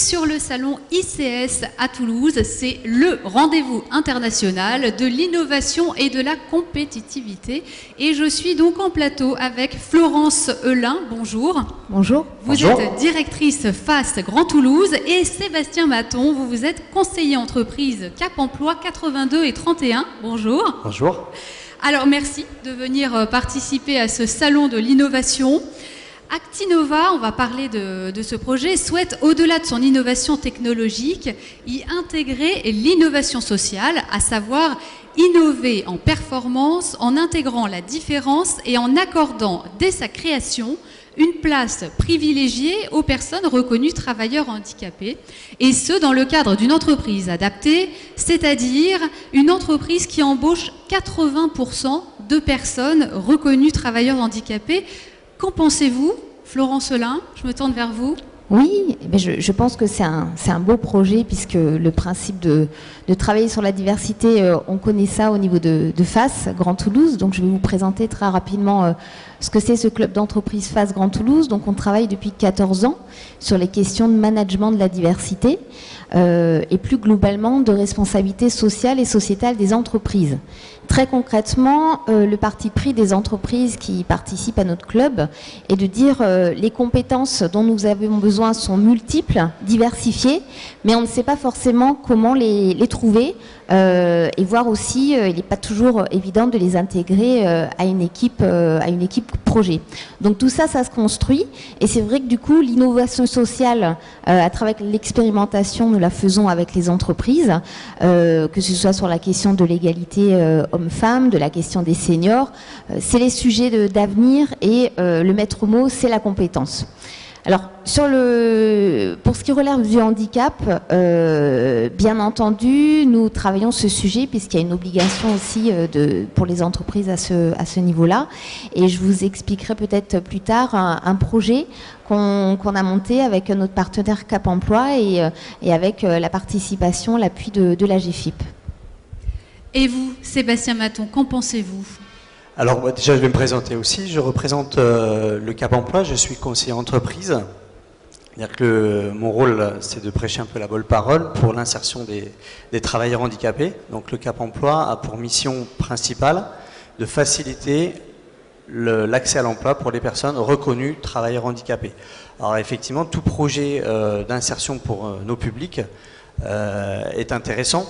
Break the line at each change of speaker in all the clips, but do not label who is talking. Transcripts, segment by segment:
sur le salon ICS à Toulouse. C'est le rendez-vous international de l'innovation et de la compétitivité. Et je suis donc en plateau avec Florence Heulin. Bonjour.
Bonjour.
Vous êtes directrice FAS Grand Toulouse et Sébastien Maton, vous êtes conseiller entreprise Cap Emploi 82 et 31. Bonjour.
Bonjour.
Alors merci de venir participer à ce salon de l'innovation. Actinova, on va parler de ce projet, souhaite, au-delà de son innovation technologique, y intégrer l'innovation sociale, à savoir innover en performance, en intégrant la différence et en accordant, dès sa création, une place privilégiée aux personnes reconnues travailleurs handicapés, et ce, dans le cadre d'une entreprise adaptée, c'est-à-dire une entreprise qui embauche 80% de personnes reconnues travailleurs handicapés. Qu'en pensez-vous, Florence Heulin? Je me tourne vers vous.
Oui, je pense que c'est un beau projet, puisque le principe de travailler sur la diversité, on connaît ça au niveau de FAS Grand Toulouse. Donc je vais vous présenter très rapidement ce que c'est ce club d'entreprise FAS Grand Toulouse. Donc on travaille depuis 14 ans sur les questions de management de la diversité et plus globalement de responsabilité sociale et sociétale des entreprises. Très concrètement, le parti pris des entreprises qui participent à notre club est de dire les compétences dont nous avons besoin sont multiples, diversifiées, mais on ne sait pas forcément comment les trouver et voir aussi, il n'est pas toujours évident de les intégrer à une équipe projet. Donc tout ça, ça se construit, et c'est vrai que du coup, l'innovation sociale, à travers l'expérimentation, nous la faisons avec les entreprises, que ce soit sur la question de l'égalité hommes-femmes, de la question des seniors, c'est les sujets d'avenir, et le maître mot, c'est la compétence. Alors, pour ce qui relève du handicap, bien entendu, nous travaillons ce sujet puisqu'il y a une obligation aussi pour les entreprises à ce niveau-là. Et je vous expliquerai peut-être plus tard un projet qu'on a monté avec notre partenaire Cap Emploi et avec la participation, l'appui de la GFIP. Et vous, Sébastien Maton, qu'en pensez-vous ?
Alors déjà, je vais me présenter aussi. Je représente le Cap Emploi, je suis conseiller entreprise. C'est-à-dire que mon rôle, c'est de prêcher un peu la bonne parole pour l'insertion des travailleurs handicapés. Donc le Cap Emploi a pour mission principale de faciliter l'accès à l'emploi pour les personnes reconnues travailleurs handicapés. Alors effectivement, tout projet d'insertion pour nos publics est intéressant.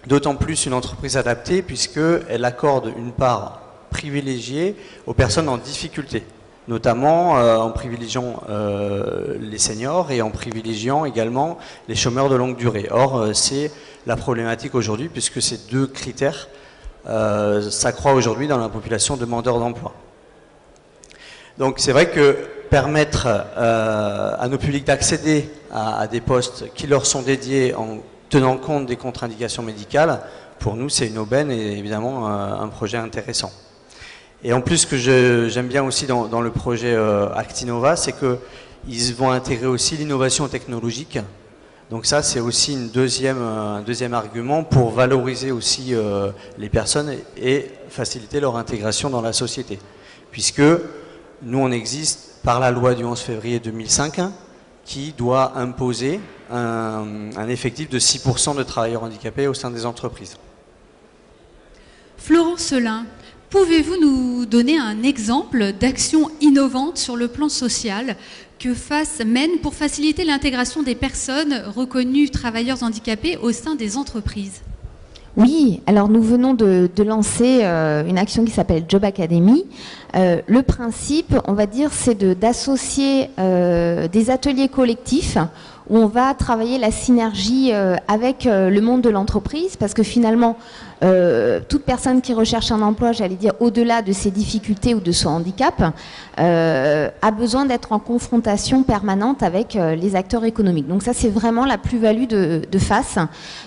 D'autant plus une entreprise adaptée, puisqu'elle accorde une part privilégiée aux personnes en difficulté, notamment en privilégiant les seniors et en privilégiant également les chômeurs de longue durée. Or, c'est la problématique aujourd'hui, puisque ces deux critères s'accroît aujourd'hui dans la population demandeurs d'emploi. Donc c'est vrai que permettre à nos publics d'accéder à des postes qui leur sont dédiés en tenant compte des contre-indications médicales, pour nous c'est une aubaine et évidemment un projet intéressant. Et en plus, ce que j'aime bien aussi dans le projet Actinova, c'est qu'ils vont intégrer aussi l'innovation technologique. Donc ça, c'est aussi un deuxième argument pour valoriser aussi les personnes et faciliter leur intégration dans la société. Puisque nous, on existe par la loi du 11 février 2005 qui doit imposer un effectif de 6% de travailleurs handicapés au sein des entreprises.
Florence Heulin, pouvez-vous nous donner un exemple d'action innovante sur le plan social que FAS mène pour faciliter l'intégration des personnes reconnues travailleurs handicapés au sein des entreprises?
Oui, alors nous venons de lancer une action qui s'appelle Job Academy. Le principe, on va dire, c'est d'associer des ateliers collectifs où on va travailler la synergie avec le monde de l'entreprise, parce que finalement, toute personne qui recherche un emploi, j'allais dire au-delà de ses difficultés ou de son handicap, a besoin d'être en confrontation permanente avec les acteurs économiques. Donc ça, c'est vraiment la plus-value de FAS.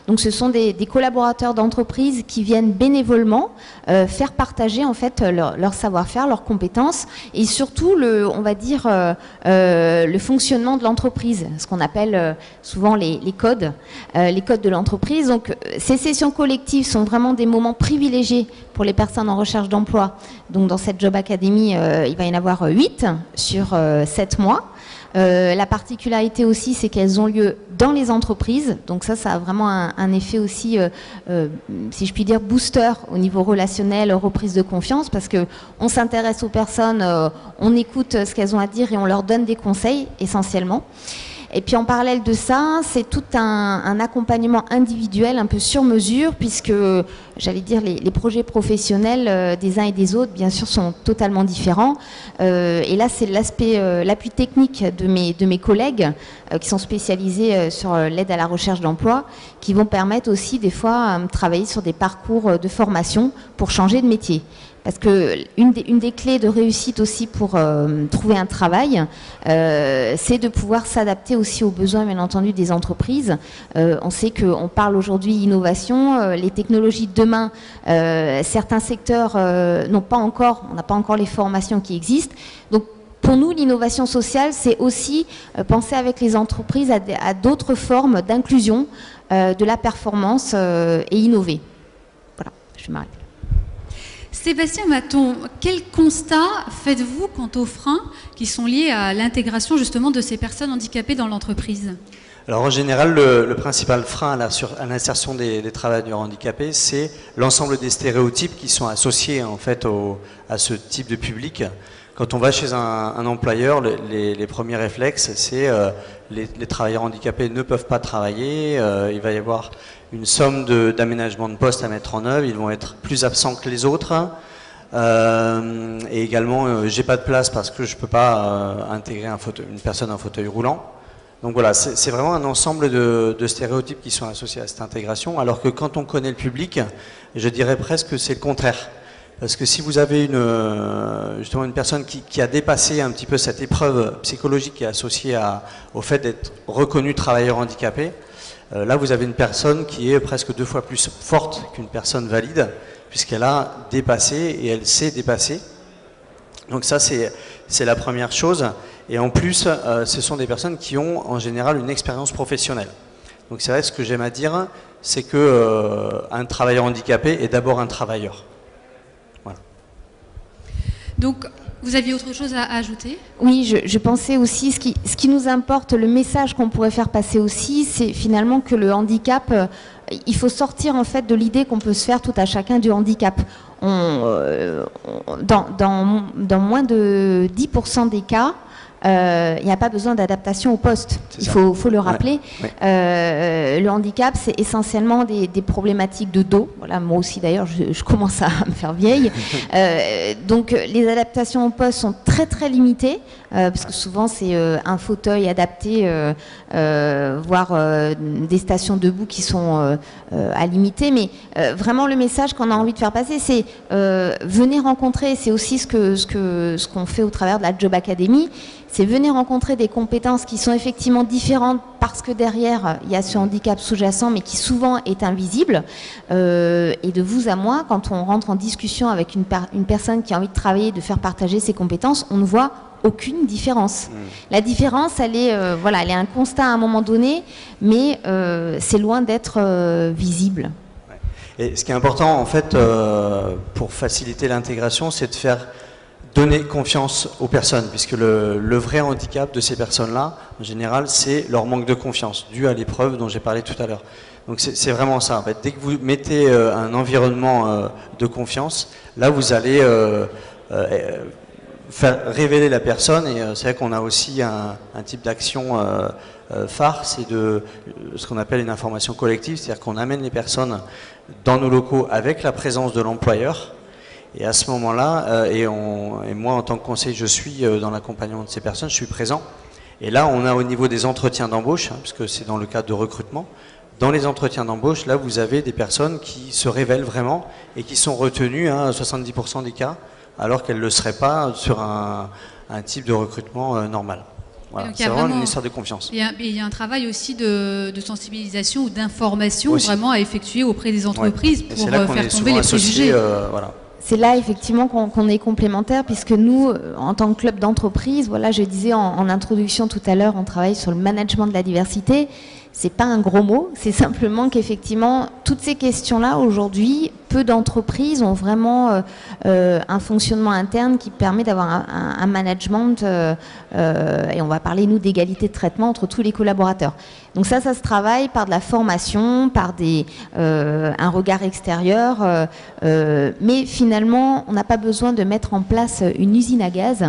Donc ce sont des collaborateurs d'entreprise qui viennent bénévolement faire partager en fait leur savoir-faire, leurs compétences, et surtout on va dire le fonctionnement de l'entreprise, ce qu'on appelle souvent les codes de l'entreprise. Donc ces sessions collectives sont vraiment des moments privilégiés pour les personnes en recherche d'emploi. Donc dans cette Job Academy, il va y en avoir 8 sur 7 mois. La particularité aussi, c'est qu'elles ont lieu dans les entreprises. Donc ça a vraiment un effet aussi, si je puis dire, booster au niveau relationnel, reprise de confiance, parce qu'on s'intéresse aux personnes, on écoute ce qu'elles ont à dire et on leur donne des conseils essentiellement. Et puis en parallèle de ça, c'est tout un accompagnement individuel un peu sur mesure, puisque, j'allais dire, les projets professionnels des uns et des autres, bien sûr, sont totalement différents. Et là, c'est l'appui technique de mes collègues qui sont spécialisés sur l'aide à la recherche d'emploi, qui vont permettre aussi des fois de travailler sur des parcours de formation pour changer de métier. Parce que une des clés de réussite aussi pour trouver un travail, c'est de pouvoir s'adapter aussi aux besoins, bien entendu, des entreprises. On sait qu'on parle aujourd'hui innovation, les technologies de demain, certains secteurs on n'a pas encore les formations qui existent. Donc, pour nous, l'innovation sociale, c'est aussi penser avec les entreprises à d'autres formes d'inclusion, de la performance et innover. Voilà, je m'arrête.
Sébastien Mathon, quel constat faites-vous quant aux freins qui sont liés à l'intégration justement de ces personnes handicapées dans l'entreprise?
Alors en général, le principal frein à l'insertion des travailleurs handicapés, c'est l'ensemble des stéréotypes qui sont associés en fait à ce type de public. Quand on va chez un employeur, les premiers réflexes, c'est les travailleurs handicapés ne peuvent pas travailler, il va y avoir une somme d'aménagement de poste à mettre en œuvre, ils vont être plus absents que les autres, et également j'ai pas de place parce que je peux pas intégrer une personne en fauteuil roulant. Donc voilà, c'est vraiment un ensemble de stéréotypes qui sont associés à cette intégration, alors que quand on connaît le public, je dirais presque que c'est le contraire. Parce que si vous avez justement une personne qui a dépassé un petit peu cette épreuve psychologique qui est associée au fait d'être reconnu travailleur handicapé, là vous avez une personne qui est presque 2 fois plus forte qu'une personne valide, puisqu'elle a dépassé et elle sait dépasser. Donc ça c'est la première chose. Et en plus, ce sont des personnes qui ont en général une expérience professionnelle. Donc c'est vrai, ce que j'aime à dire, c'est qu'un travailleur handicapé est d'abord un travailleur. Voilà.
Donc, vous aviez autre chose à ajouter?
Oui, je pensais aussi, ce qui nous importe, le message qu'on pourrait faire passer aussi, c'est finalement que le handicap, il faut sortir en fait de l'idée qu'on peut se faire tout à chacun du handicap. Dans moins de 10% des cas, il n'y a pas besoin d'adaptation au poste. Il faut le rappeler. Ouais. Le handicap, c'est essentiellement des problématiques de dos. Voilà, moi aussi d'ailleurs, je commence à me faire vieille. Donc les adaptations au poste sont très très limitées, parce que souvent c'est un fauteuil adapté, voire des stations debout qui sont à limiter. Mais vraiment le message qu'on a envie de faire passer, c'est venez rencontrer. C'est aussi ce qu'on fait au travers de la Job Academy. C'est venir rencontrer des compétences qui sont effectivement différentes parce que derrière, il y a ce handicap sous-jacent, mais qui souvent est invisible. Et de vous à moi, quand on rentre en discussion avec une personne qui a envie de travailler, de faire partager ses compétences, on ne voit aucune différence. La différence, elle est un constat à un moment donné, mais c'est loin d'être visible.
Et ce qui est important, en fait, pour faciliter l'intégration, c'est de faire donner confiance aux personnes, puisque le vrai handicap de ces personnes-là, en général, c'est leur manque de confiance, dû à l'épreuve dont j'ai parlé tout à l'heure. Donc c'est vraiment ça. En fait. Dès que vous mettez un environnement de confiance, là vous allez faire révéler la personne, et c'est vrai qu'on a aussi un type d'action phare, c'est ce qu'on appelle une information collective, c'est-à-dire qu'on amène les personnes dans nos locaux avec la présence de l'employeur. Et à ce moment-là, et moi en tant que conseiller, je suis dans l'accompagnement de ces personnes, je suis présent. Et là, on a au niveau des entretiens d'embauche, puisque c'est dans le cadre de recrutement, dans les entretiens d'embauche, là vous avez des personnes qui se révèlent vraiment et qui sont retenues à 70% des cas, alors qu'elles ne le seraient pas sur un type de recrutement normal. Voilà. C'est vraiment une histoire de confiance.
Il y a un travail aussi de sensibilisation ou d'information vraiment à effectuer auprès des entreprises pour faire tomber les préjugés.
Voilà.
C'est là effectivement qu'on est complémentaires, puisque nous, en tant que club d'entreprise, voilà, je disais en introduction tout à l'heure, on travaille sur le management de la diversité. C'est pas un gros mot, c'est simplement qu'effectivement, toutes ces questions-là, aujourd'hui, peu d'entreprises ont vraiment un fonctionnement interne qui permet d'avoir un management, et on va parler, nous, d'égalité de traitement entre tous les collaborateurs. Donc ça se travaille par de la formation, par un regard extérieur, mais finalement, on n'a pas besoin de mettre en place une usine à gaz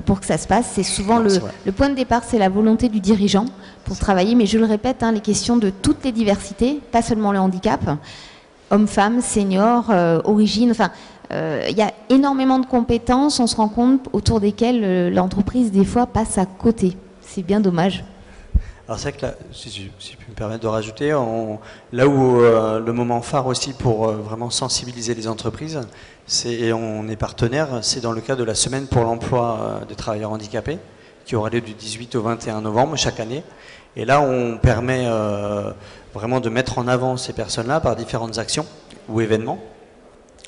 pour que ça se passe. C'est souvent le point de départ, c'est la volonté du dirigeant pour travailler, mais je le répète, les questions de toutes les diversités, pas seulement le handicap, hommes, femmes, seniors, origine, enfin, il y a énormément de compétences, on se rend compte autour desquelles l'entreprise, des fois, passe à côté. C'est bien dommage.
Alors c'est vrai que là, si je peux me permettre de rajouter, là où le moment phare aussi pour vraiment sensibiliser les entreprises, et on est partenaire, c'est dans le cadre de la semaine pour l'emploi des travailleurs handicapés, qui aura lieu du 18 au 21 novembre chaque année. Et là, on permet vraiment de mettre en avant ces personnes-là par différentes actions ou événements.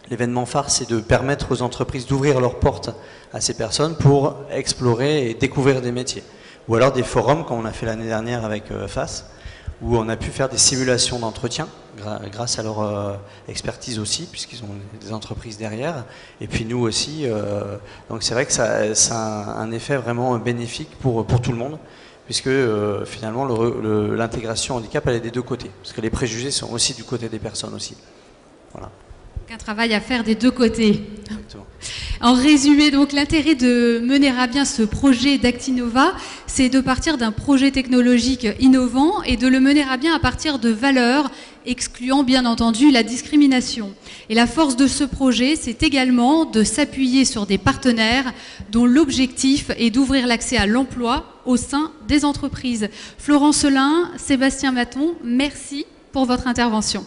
L'événement phare, c'est de permettre aux entreprises d'ouvrir leurs portes à ces personnes pour explorer et découvrir des métiers. Ou alors des forums, comme on a fait l'année dernière avec FAS, où on a pu faire des simulations d'entretien, grâce à leur expertise aussi, puisqu'ils ont des entreprises derrière. Et puis nous aussi. Donc c'est vrai que ça a un effet vraiment bénéfique pour tout le monde, puisque finalement l'intégration handicap, elle est des deux côtés, parce que les préjugés sont aussi du côté des personnes aussi. Voilà.
Un travail à faire des deux côtés.
Exactement.
En résumé, donc l'intérêt de mener à bien ce projet d'Actinova, c'est de partir d'un projet technologique innovant et de le mener à bien à partir de valeurs, excluant bien entendu la discrimination. Et la force de ce projet, c'est également de s'appuyer sur des partenaires dont l'objectif est d'ouvrir l'accès à l'emploi au sein des entreprises. Florent Selin, Sébastien Maton, merci pour votre intervention.